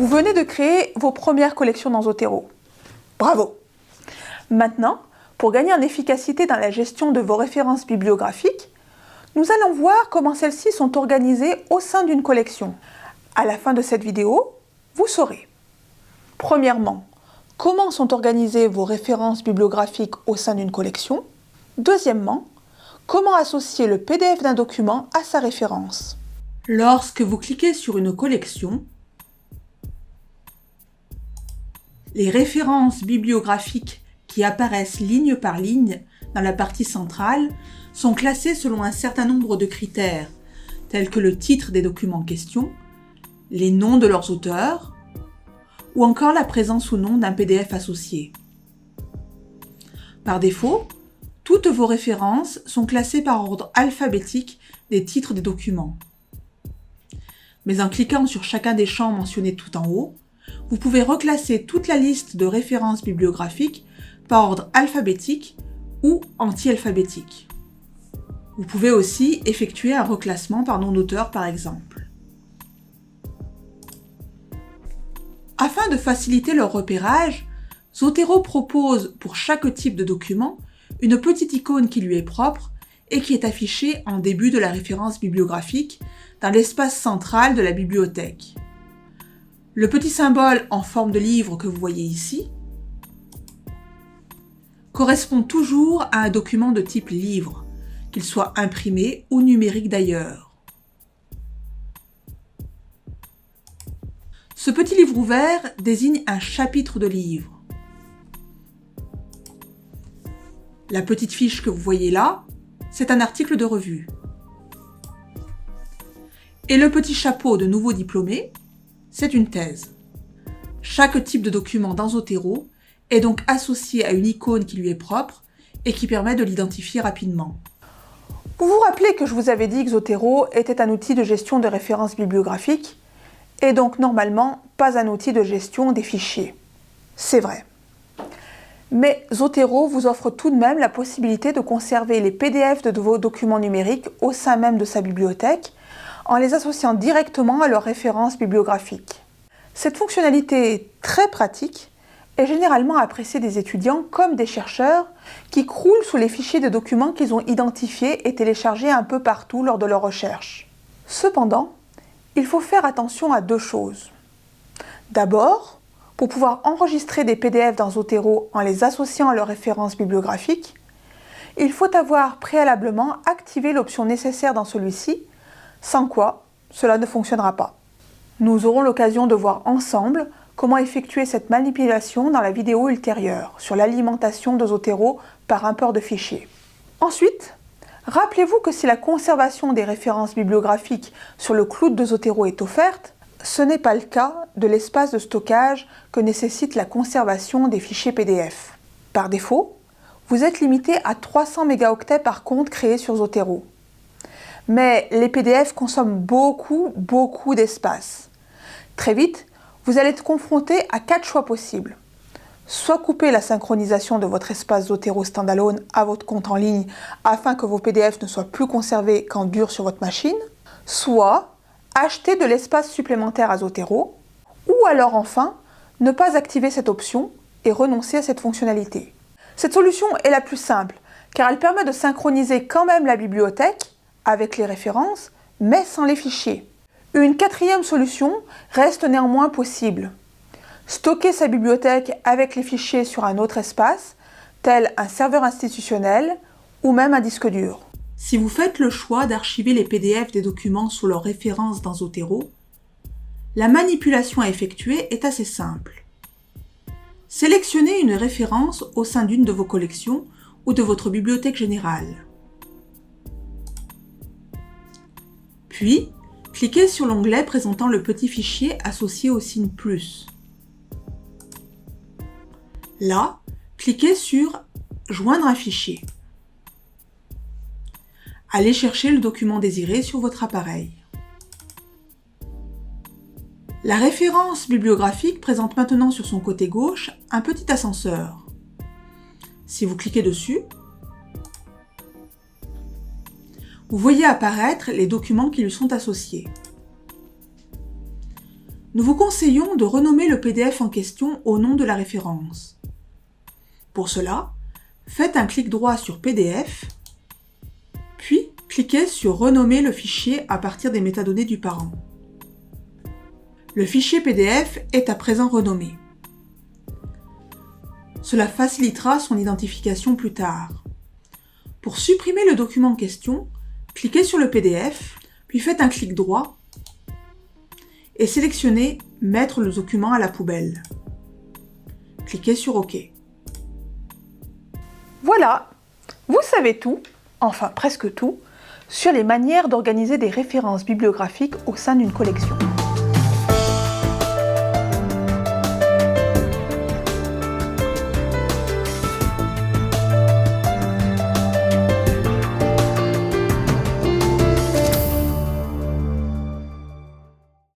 Vous venez de créer vos premières collections dans Zotero. Bravo! Maintenant, pour gagner en efficacité dans la gestion de vos références bibliographiques, nous allons voir comment celles-ci sont organisées au sein d'une collection. À la fin de cette vidéo, vous saurez. Premièrement, comment sont organisées vos références bibliographiques au sein d'une collection. Deuxièmement, comment associer le PDF d'un document à sa référence. Lorsque vous cliquez sur une collection, les références bibliographiques qui apparaissent ligne par ligne dans la partie centrale sont classées selon un certain nombre de critères, tels que le titre des documents en question, les noms de leurs auteurs, ou encore la présence ou non d'un PDF associé. Par défaut, toutes vos références sont classées par ordre alphabétique des titres des documents. Mais en cliquant sur chacun des champs mentionnés tout en haut, vous pouvez reclasser toute la liste de références bibliographiques par ordre alphabétique ou anti-alphabétique. Vous pouvez aussi effectuer un reclassement par nom d'auteur par exemple. Afin de faciliter leur repérage, Zotero propose pour chaque type de document une petite icône qui lui est propre et qui est affichée en début de la référence bibliographique dans l'espace central de la bibliothèque. Le petit symbole en forme de livre que vous voyez ici correspond toujours à un document de type livre, qu'il soit imprimé ou numérique d'ailleurs. Ce petit livre ouvert désigne un chapitre de livre. La petite fiche que vous voyez là, c'est un article de revue. Et le petit chapeau de nouveau diplômé, c'est une thèse. Chaque type de document dans Zotero est donc associé à une icône qui lui est propre et qui permet de l'identifier rapidement. Vous vous rappelez que je vous avais dit que Zotero était un outil de gestion de références bibliographiques et donc normalement pas un outil de gestion des fichiers. C'est vrai. Mais Zotero vous offre tout de même la possibilité de conserver les PDF de vos documents numériques au sein même de sa bibliothèque en les associant directement à leurs références bibliographiques. Cette fonctionnalité est très pratique est généralement appréciée des étudiants comme des chercheurs qui croulent sous les fichiers de documents qu'ils ont identifiés et téléchargés un peu partout lors de leurs recherches. Cependant, il faut faire attention à deux choses. D'abord, pour pouvoir enregistrer des PDF dans Zotero en les associant à leurs références bibliographiques, il faut avoir préalablement activé l'option nécessaire dans celui-ci, sans quoi cela ne fonctionnera pas. Nous aurons l'occasion de voir ensemble comment effectuer cette manipulation dans la vidéo ultérieure sur l'alimentation de Zotero par import de fichiers. Ensuite, rappelez-vous que si la conservation des références bibliographiques sur le cloud de Zotero est offerte, ce n'est pas le cas de l'espace de stockage que nécessite la conservation des fichiers PDF. Par défaut, vous êtes limité à 300 mégaoctets par compte créé sur Zotero. Mais les PDF consomment beaucoup d'espace. Très vite, vous allez être confronté à 4 choix possibles. Soit couper la synchronisation de votre espace Zotero standalone à votre compte en ligne afin que vos PDF ne soient plus conservés qu'en dur sur votre machine, soit acheter de l'espace supplémentaire à Zotero, ou alors enfin, ne pas activer cette option et renoncer à cette fonctionnalité. Cette solution est la plus simple, car elle permet de synchroniser quand même la bibliothèque avec les références, mais sans les fichiers. Une quatrième solution reste néanmoins possible. Stocker sa bibliothèque avec les fichiers sur un autre espace, tel un serveur institutionnel ou même un disque dur. Si vous faites le choix d'archiver les PDF des documents sous leurs références dans Zotero, la manipulation à effectuer est assez simple. Sélectionnez une référence au sein d'une de vos collections ou de votre bibliothèque générale. Puis, cliquez sur l'onglet présentant le petit fichier associé au signe plus. Là, cliquez sur « Joindre un fichier ». Allez chercher le document désiré sur votre appareil. La référence bibliographique présente maintenant sur son côté gauche un petit ascenseur. Si vous cliquez dessus, vous voyez apparaître les documents qui lui sont associés. Nous vous conseillons de renommer le PDF en question au nom de la référence. Pour cela, faites un clic droit sur PDF, puis cliquez sur Renommer le fichier à partir des métadonnées du parent. Le fichier PDF est à présent renommé. Cela facilitera son identification plus tard. Pour supprimer le document en question, cliquez sur le PDF, puis faites un clic droit et sélectionnez « Mettre le document à la poubelle ». Cliquez sur OK. Voilà, vous savez tout, enfin presque tout, sur les manières d'organiser des références bibliographiques au sein d'une collection.